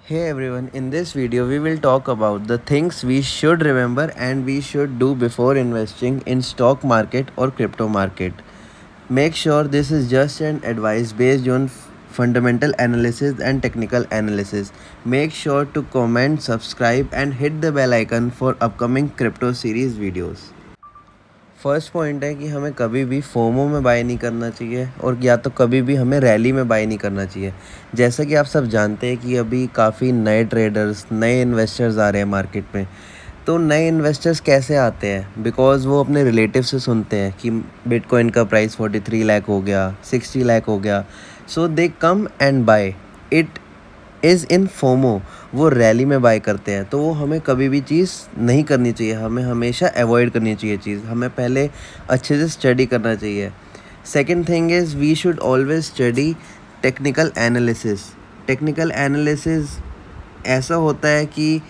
Hey everyone, in this video we will talk about the things we should remember and we should do before investing in stock market or crypto market. Make sure this is just an advice based on fundamental analysis and technical analysis. Make sure to comment, subscribe and hit the bell icon for upcoming crypto series videos. First point है कि हमें कभी भी FOMO में bye नहीं करना चाहिए और या तो कभी भी हमें रैली में बाय नहीं करना चाहिए। जैसा कि आप सब जानते हैं कि अभी काफ़ी नए ट्रेडर्स नए इन्वेस्टर्स आ रहे हैं मार्केट में। तो नए इन्वेस्टर्स कैसे आते हैं? बिकॉज़ वो अपने रिलेटिव से सुनते हैं कि बिटकॉइन का प्राइस 43 लाख हो गया, 60 लाख हो गया, so they come and buy it is in FOMO. वो रैली में बाय करते हैं, तो वो हमें कभी भी चीज़ नहीं करनी चाहिए, हमें हमेशा अवॉइड करनी चाहिए चीज़। हमें पहले अच्छे से स्टडी करना चाहिए। Second thing is we should always study technical analysis. Technical analysis ऐसा होता है कि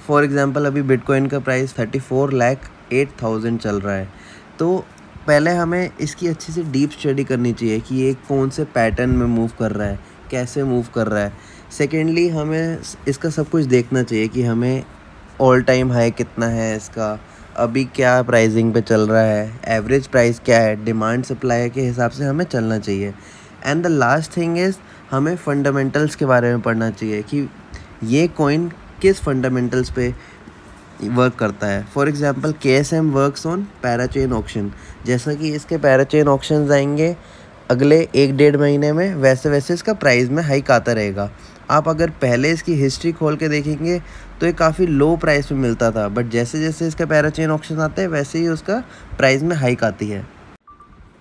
फॉर एग्ज़ाम्पल अभी बिटकॉइन का प्राइस 34,08,000 चल रहा है, तो पहले हमें इसकी अच्छे से डीप स्टडी करनी चाहिए कि ये कौन से पैटर्न में मूव कर रहा है, कैसे मूव कर रहा है। सेकेंडली हमें इसका सब कुछ देखना चाहिए कि हमें ऑल टाइम हाई कितना है इसका, अभी क्या प्राइसिंग पे चल रहा है, एवरेज प्राइस क्या है, डिमांड सप्लाई के हिसाब से हमें चलना चाहिए। And the last thing is हमें फंडामेंटल्स के बारे में पढ़ना चाहिए कि ये कॉइन किस फंडामेंटल्स पे वर्क करता है। For example KSM works on पैराचेन auction. जैसा कि इसके पैराचेन ऑक्शंस आएंगे अगले 1-1.5 महीने में, वैसे वैसे इसका प्राइस में हाइक आता रहेगा। आप अगर पहले इसकी हिस्ट्री खोल के देखेंगे तो ये काफ़ी लो प्राइस में मिलता था, बट जैसे जैसे इसका पैराचेन ऑक्शन आते हैं वैसे ही उसका प्राइस में हाइक आती है।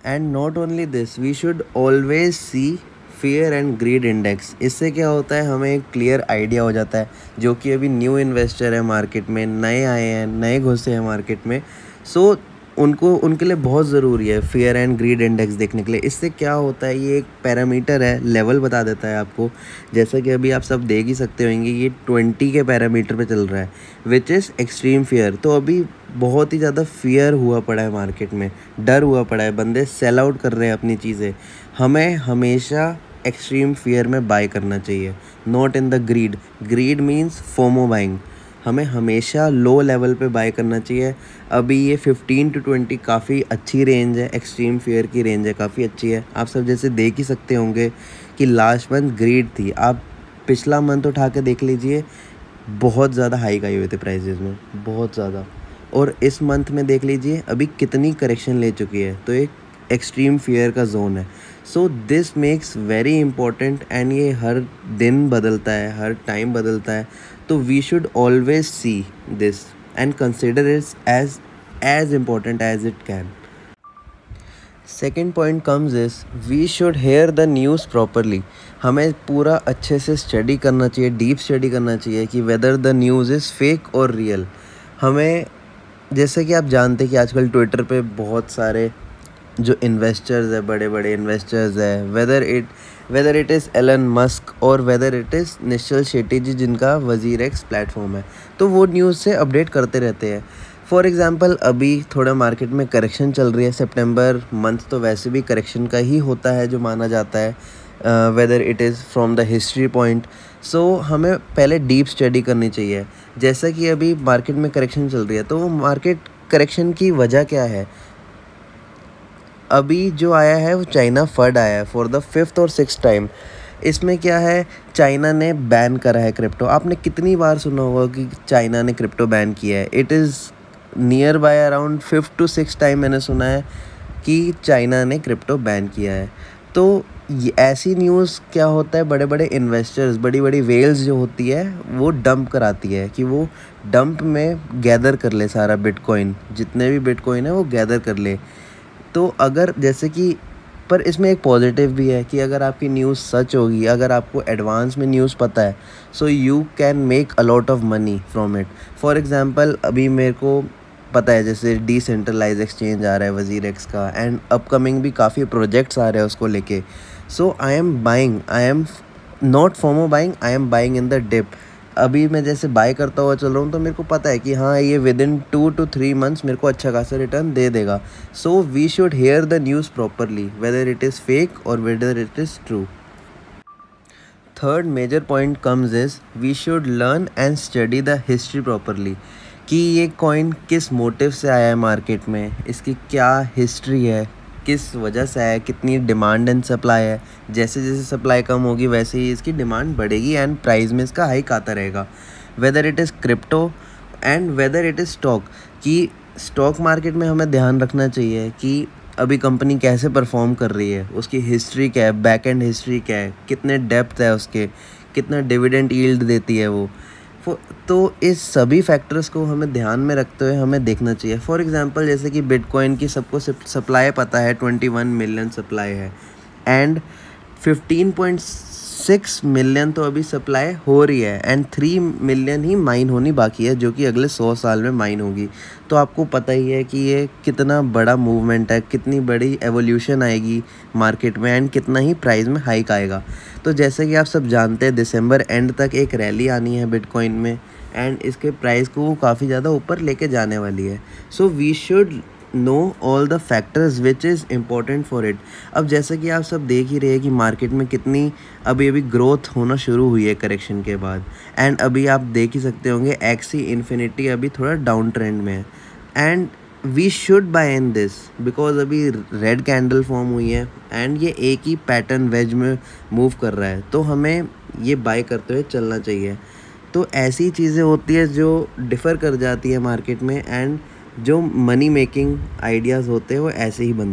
And not only this, we should always see fear and greed index. इससे क्या होता है, हमें एक क्लियर आइडिया हो जाता है। जो कि अभी न्यू इन्वेस्टर है मार्केट में, नए आए हैं, नए घुसे हैं मार्केट में, सो उनके लिए बहुत ज़रूरी है फियर एंड ग्रीड इंडेक्स देखने के लिए। इससे क्या होता है, ये एक पैरामीटर है, लेवल बता देता है आपको। जैसा कि अभी आप सब देख ही सकते होंगे, ये 20 के पैरामीटर पे चल रहा है, विच इज़ एक्सट्रीम फियर। तो अभी बहुत ही ज़्यादा फियर हुआ पड़ा है मार्केट में, डर हुआ पड़ा है, बंदे सेल आउट कर रहे हैं अपनी चीज़ें। हमें हमेशा एक्सट्रीम फियर में बाय करना चाहिए, not in the greed. Greed means FOMO buying. हमें हमेशा लो लेवल पे बाय करना चाहिए। अभी ये 15 to 20 काफ़ी अच्छी रेंज है, एक्सट्रीम फियर की रेंज है, काफ़ी अच्छी है। आप सब जैसे देख ही सकते होंगे कि लास्ट मंथ ग्रीड थी, आप पिछला मंथ उठा के देख लीजिए, बहुत ज़्यादा हाइक आई हुए थे प्राइजेज़ में, बहुत ज़्यादा। और इस मंथ में देख लीजिए अभी कितनी करेक्शन ले चुकी है, तो एक एक्सट्रीम फियर का जोन है। So this makes very important, and ये हर दिन बदलता है, हर टाइम बदलता है। तो we should always see this and consider it as important as it can. Second point comes is we should hear the news properly. हमें पूरा अच्छे से स्टडी करना चाहिए, डीप स्टडी करना चाहिए कि whether the news is fake और रियल। हमें जैसे कि आप जानते हैं कि आजकल ट्विटर पे बहुत सारे जो इन्वेस्टर्स है, बड़े बड़े इन्वेस्टर्स है, whether it is Elon Musk और whether it is Nischal Shetty ji, जिनका वज़ीर एक्स प्लेटफॉर्म है, तो वो न्यूज़ से अपडेट करते रहते हैं। फॉर एग्ज़ाम्पल अभी थोड़ा मार्केट में करेक्शन चल रही है, सितंबर मंथ तो वैसे भी करेक्शन का ही होता है जो माना जाता है, whether it is from the history point. So हमें पहले डीप स्टडी करनी चाहिए। जैसा कि अभी मार्केट में करेक्शन चल रही है, तो वो मार्केट करेक्शन की वजह क्या है? अभी जो आया है वो चाइना फंड आया है फॉर द 5th और 6th टाइम। इसमें क्या है, चाइना ने बैन करा है क्रिप्टो। आपने कितनी बार सुना होगा कि चाइना ने क्रिप्टो बैन किया है। It is near by around 5th to 6th time मैंने सुना है कि चाइना ने क्रिप्टो बैन किया है। तो ये ऐसी न्यूज़ क्या होता है, बड़े बड़े इन्वेस्टर्स, बड़ी बड़ी वेल्स जो होती है वो डंप कराती है कि वो डंप में गैदर कर ले सारा बिटकॉइन, जितने भी बिटकॉइन है वो गैदर कर ले। तो अगर जैसे कि पर इसमें एक पॉजिटिव भी है कि अगर आपकी न्यूज़ सच होगी, अगर आपको एडवांस में न्यूज़ पता है, so you can make a lot of money from it. For example अभी मेरे को पता है जैसे डिसेंट्रलाइज एक्सचेंज आ रहा है वज़ीर एक्स का, एंड अपकमिंग भी काफ़ी प्रोजेक्ट्स आ रहे हैं उसको लेके। So I am not FOMO buying, I am buying in the dip. अभी मैं जैसे बाय करता हुआ चल रहा हूँ, तो मेरे को पता है कि हाँ ये विदिन 2 to 3 मंथ्स मेरे को अच्छा खासा रिटर्न दे देगा। So we should hear the news properly, whether it is fake और whether it is true. Third major point comes is we should learn and study the history properly, कि ये coin किस मोटिव से आया है market में, इसकी क्या हिस्ट्री है, किस वजह से आया है, कितनी डिमांड एंड सप्लाई है। जैसे जैसे सप्लाई कम होगी वैसे ही इसकी डिमांड बढ़ेगी एंड प्राइस में इसका हाइक आता रहेगा। Weather it is crypto and weather it is stock, कि स्टॉक मार्केट में हमें ध्यान रखना चाहिए कि अभी कंपनी कैसे परफॉर्म कर रही है, उसकी हिस्ट्री क्या है, बैक एंड हिस्ट्री क्या है, कितने डेप्थ है उसके, कितना डिविडेंड यील्ड देती है वो। तो इस सभी फैक्टर्स को हमें ध्यान में रखते हुए हमें देखना चाहिए। फॉर एग्जांपल जैसे कि बिटकॉइन की सबको सप्लाई पता है, 21 मिलियन सप्लाई है एंड 15.6 मिलियन तो अभी सप्लाई हो रही है एंड 3 मिलियन ही माइन होनी बाकी है, जो कि अगले 100 साल में माइन होगी। तो आपको पता ही है कि ये कितना बड़ा मूवमेंट है, कितनी बड़ी एवोल्यूशन आएगी मार्केट में एंड कितना ही प्राइस में हाइक आएगा। तो जैसे कि आप सब जानते हैं दिसंबर एंड तक एक रैली आनी है बिटकॉइन में एंड इसके प्राइस को वो काफ़ी ज़्यादा ऊपर लेके जाने वाली है। So we should know all the factors which is important for it. अब जैसे कि आप सब देख ही रहे हैं कि मार्केट में कितनी अभी ग्रोथ होना शुरू हुई है करेक्शन के बाद एंड अभी आप देख ही सकते होंगे एक्सी इन्फिनिटी अभी थोड़ा डाउन ट्रेंड में है and we should buy in this because अभी रेड कैंडल फॉर्म हुई है एंड ये एक ही पैटर्न वेज में मूव कर रहा है, तो हमें ये बाय करते हुए चलना चाहिए। तो ऐसी चीज़ें होती है जो डिफ़र कर जाती है मार्केट में एंड जो मनी मेकिंग आइडियाज़ होते हैं वो ऐसे ही बनते हैं।